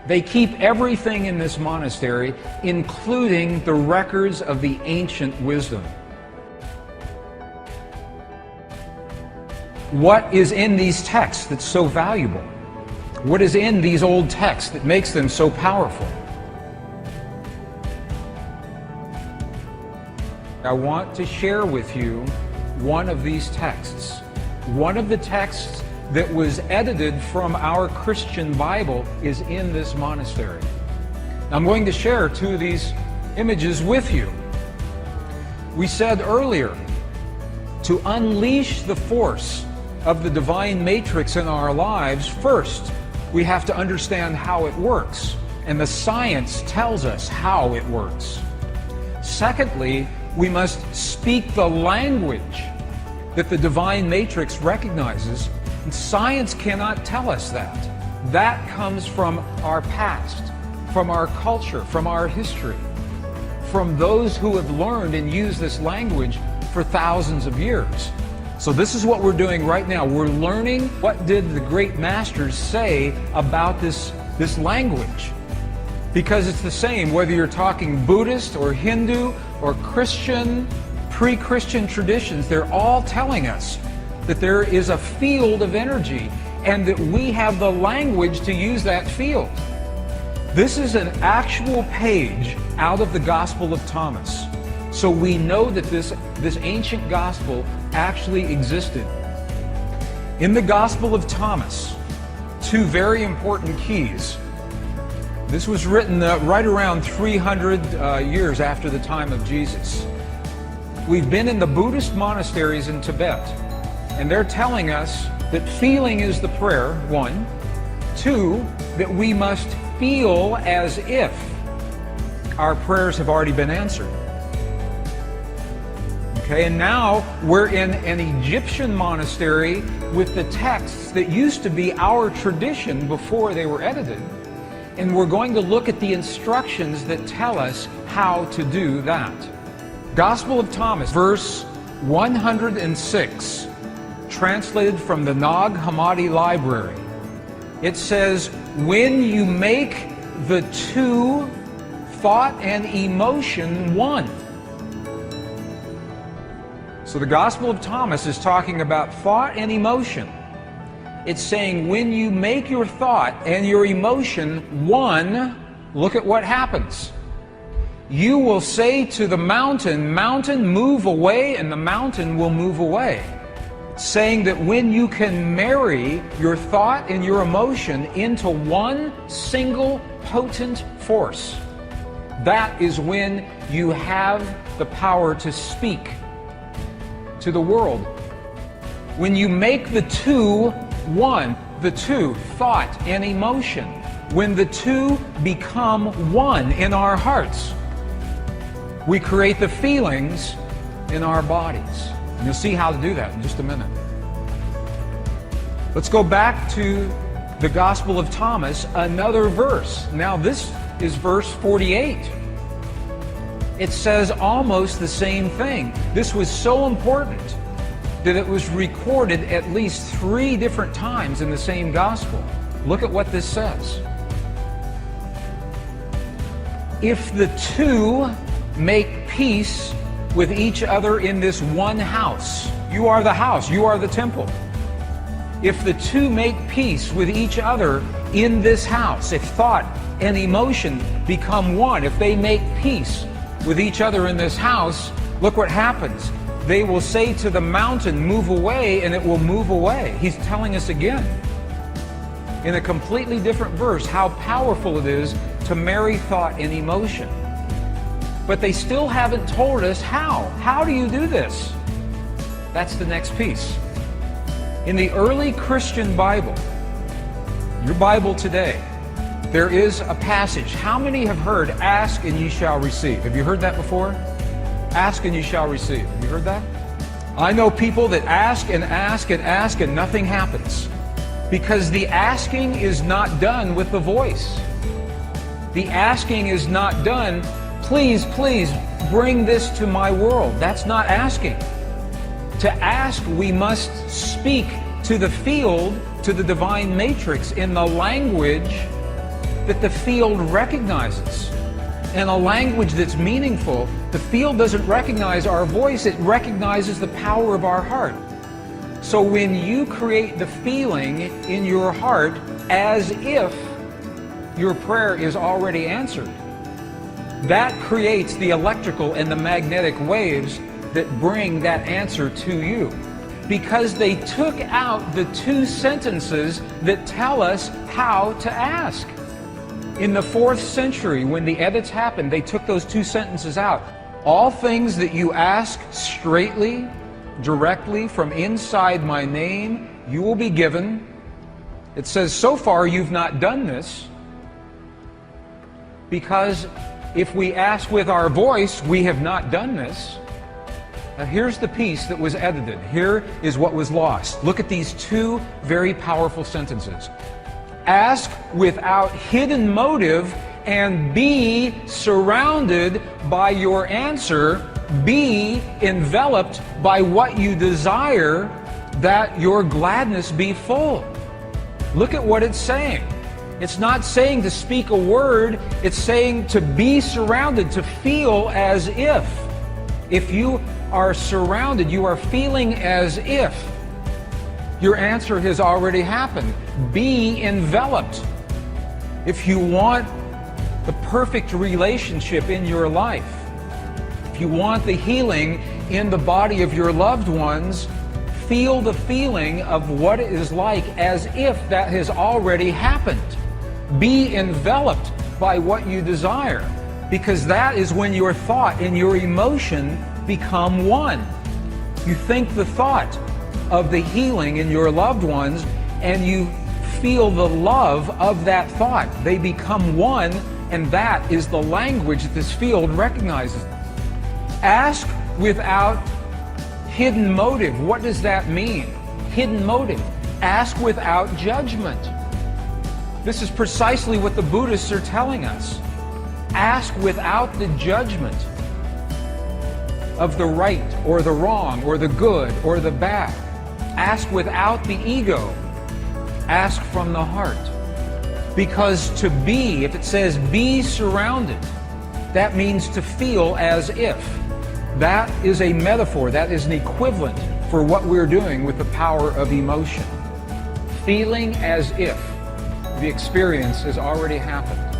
They keep everything in this monastery, including the records of the ancient wisdom. What is in these texts that's so valuable? What is in these old texts that makes them so powerful? I want to share with you one of these texts. One of the texts that was edited from our Christian Bible is in this monastery. I'm going to share two of these images with you. We said earlier, to unleash the force of the divine matrix in our lives, first we have to understand how it works, and the science tells us how it works. Secondly, we must speak the language that the divine matrix recognizes, and science cannot tell us that. That comes from our past, from our culture, from our history, from those who have learned and used this language for thousands of years. So this is what we're doing right now. We're learning what did the great masters say about this language. Because it's the same whether you're talking Buddhist or Hindu or Christian, pre-Christian traditions, they're all telling us that there is a field of energy and that we have the language to use that field. This is an actual page out of the Gospel of Thomas. So we know that this ancient gospel actually existed. In the Gospel of Thomas, two very important keys. This was written right around 300 years after the time of Jesus. We've been in the Buddhist monasteries in Tibet, and they're telling us that feeling is the prayer, one. Two, that we must feel as if our prayers have already been answered. Okay, and now we're in an Egyptian monastery with the texts that used to be our tradition before they were edited. And we're going to look at the instructions that tell us how to do that. Gospel of Thomas, verse 106, translated from the Nag Hammadi Library. It says, when you make the two, thought and emotion, one. So the Gospel of Thomas is talking about thought and emotion. It's saying when you make your thought and your emotion one, look at what happens. You will say to the mountain, mountain, move away, and the mountain will move away. Saying that when you can marry your thought and your emotion into one single potent force, that is when you have the power to speak to the world. When you make the two one, the two, thought and emotion, when the two become one in our hearts, we create the feelings in our bodies. And you'll see how to do that in just a minute. Let's go back to the Gospel of Thomas, another verse. Now this is verse 48. It says almost the same thing. This was so important that it was recorded at least 3 different times in the same gospel. Look at what this says. If the two make peace with each other in this one house, you are the house, you are the temple. If the two make peace with each other in this house, if thought and emotion become one, if they make peace with each other in this house, look what happens. They will say to the mountain, move away, and it will move away. He's telling us again, in a completely different verse, how powerful it is to marry thought and emotion. But they still haven't told us how. How do you do this? That's the next piece. In the early Christian Bible, your Bible today, there is a passage. How many have heard, ask and ye shall receive? Have you heard that before? Ask and you shall receive. Have you heard that? I know people that ask and ask and ask and nothing happens. Because the asking is not done with the voice. The asking is not done, please, please bring this to my world. That's not asking. To ask, we must speak to the field, to the divine matrix in the language that the field recognizes. And a language that's meaningful, the field doesn't recognize our voice, it recognizes the power of our heart. So when you create the feeling in your heart as if your prayer is already answered, that creates the electrical and the magnetic waves that bring that answer to you. Because they took out the two sentences that tell us how to ask. In the 4th century, when the edits happened, they took those two sentences out. All things that you ask straightly, directly from inside my name, you will be given. It says, so far you've not done this, because if we ask with our voice, we have not done this. Now here's the piece that was edited. Here is what was lost. Look at these two very powerful sentences. Ask without hidden motive and be surrounded by your answer. Be enveloped by what you desire, that your gladness be full. Look at what it's saying. It's not saying to speak a word, it's saying to be surrounded, to feel as if. If you are surrounded, you are feeling as if your answer has already happened. Be enveloped. If you want the perfect relationship in your life, if you want the healing in the body of your loved ones, feel the feeling of what it is like as if that has already happened. Be enveloped by what you desire, because that is when your thought and your emotion become one. You think the thought of the healing in your loved ones, and you feel the love of that thought. They become one, and that is the language that this field recognizes. Ask without hidden motive. What does that mean? Hidden motive. Ask without judgment. This is precisely what the Buddhists are telling us. Ask without the judgment of the right or the wrong or the good or the bad. Ask without the ego. Ask from the heart. Because to be, if it says be surrounded, that means to feel as if. That is a metaphor, that is an equivalent for what we're doing with the power of emotion. Feeling as if the experience has already happened.